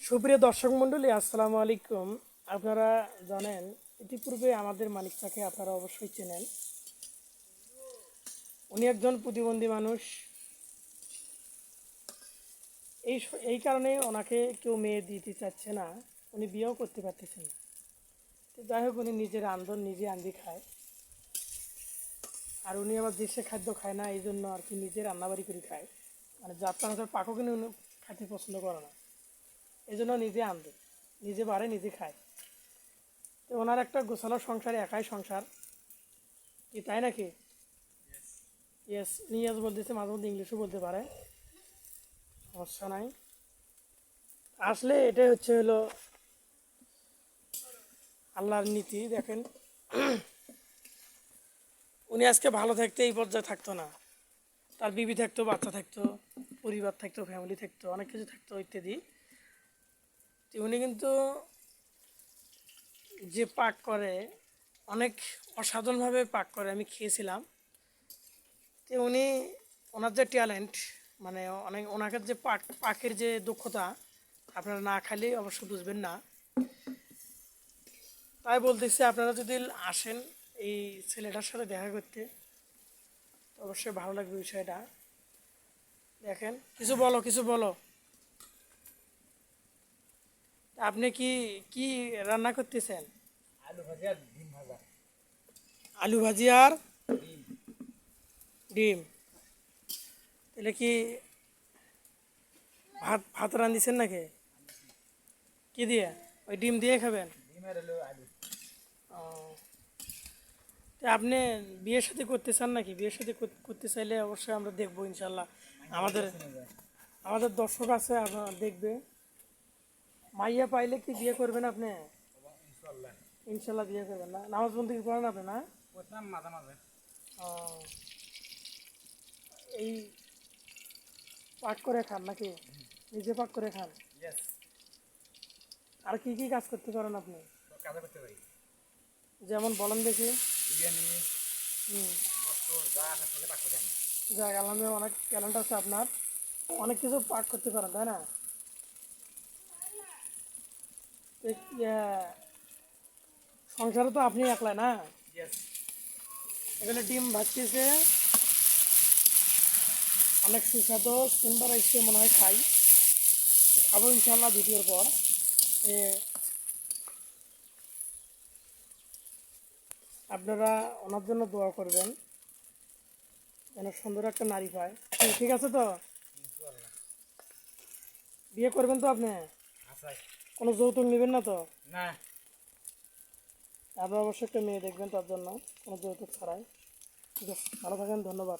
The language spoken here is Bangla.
সুপ্রিয় দর্শক মণ্ডলী, আসসালামু আলাইকুম। আপনারা জানেন, ইতিপূর্বে আমাদের মানিক চাকে আপনারা অবশ্যই চেনেন। উনি একজন প্রতিবন্ধী মানুষ। এই কারণে ওনাকে কেউ মেয়ে দিতে চাচ্ছে না, উনি বিয়েও করতে পারতেছেন না। তো যাই হোক, উনি নিজের রান্ধন নিজে আন্দি খায়। আর উনি আবার দেশে খাদ্য খায় না, এই জন্য আর কি নিজে রান্নাবাড়ি করে খায়। মানে যাত্রা হাতের পাকও কিনে উনি খাইতে পছন্দ করে না, এই জন্য নিজে আনবে, নিজে বাড়ে নিজে খায়। তো ওনার একটা গোছানো সংসার, একাই সংসার কি, তাই নাকি? ইয়েস, নিয়াজ বলতেছে, মাঝে মধ্যে ইংলিশও বলতে পারে, সমস্যা নাই। আসলে এটাই হলো আল্লাহর নীতি। দেখেন, উনি আজকে ভালো থাকতে এই পর্যায়ে থাকতো না। তার বিবি থাকতো, বাচ্চা থাকতো, পরিবার থাকতো, ফ্যামিলি থাকতো, অনেক কিছু থাকতো ইত্যাদি। তো উনি কিন্তু যে পাক করে, অনেক অসাধারণভাবে পাক করে, আমি খেয়েছিলাম। তো উনি, ওনার যে ট্যালেন্ট, মানে অনেক, ওনাকে যে পাকের যে দক্ষতা, আপনারা না খাইলে অবশ্য বুঝবেন না। তাই বলতেছি, আপনারা যদি আসেন এই ছেলেটার সাথে দেখা করতে, তো অবশ্যই ভালো লাগবে বিষয়টা। দেখেন, কিছু বলো, কিছু বলো। আপনি কি কি রান্না করতেছেন? আলু ভাজি আর ডিম ভাজা। আলু ভাজি আর ডিম। ডিম। তাহলে কি ভাত ভাত রাঁধিছেন নাকি? কি দিয়ে? ওই ডিম দিয়ে খাবেন? ডিম আর হলো আলু। ও, তা আপনি বিয়ের সাথে করতে চান নাকি? বিয়ের সাথে করতে চাইলে অবশ্যই আমরা দেখবো ইনশাল্লাহ। আমাদের আমাদের দর্শক আছে, আপনারা দেখবে। মাইয়া পাইলে কি বিয়ে করবেন আপনি? ইনশাল্লাহ। ইনশাল্লাহ বিয়ে করবেন না? নামাজ বন্ধু কি পড়েন আপনি, না? করতাম মাঝে মাঝে। ও, এই পাক করে খান নাকি? নিজে পাক করে খান? ইয়েস। আর কি কি কাজ করতে পারেন আপনি? কাজা করতে পারি। যেমন বলেন দেখি। বিরিয়ানি, হুম। গোস্ত, যা আছে সঙ্গে পাক করে আমি। যাক, আলহামদুলিল্লাহ, অনেক ট্যালেন্ট আছে আপনার। অনেক কিছু পাক করতে পারেন, তাই না? তো সংসারে তো আপনি একলাই না? ইয়েস। এখানে ডিম ভাজতেছে, অনেক সুস্বাদু। তিনবার এসে মনে হয় খাই। তো খাবো ইনশাল্লাহ ভিডিওর পর। এ, আপনারা ওনার জন্য দোয়া করবেন, যেন সুন্দর একটা নারী পায়। ঠিক আছে তো? ইনশাল্লাহ। বিয়ে করবেন তো আপনি? আচ্ছা। কোনো যৌতুক নেবেন না তো? না। আপনারা অবশ্যই একটা মেয়ে দেখবেন তার জন্য, কোনো যৌতুক ছাড়াই। ঠিক আছে, ভালো থাকেন, ধন্যবাদ।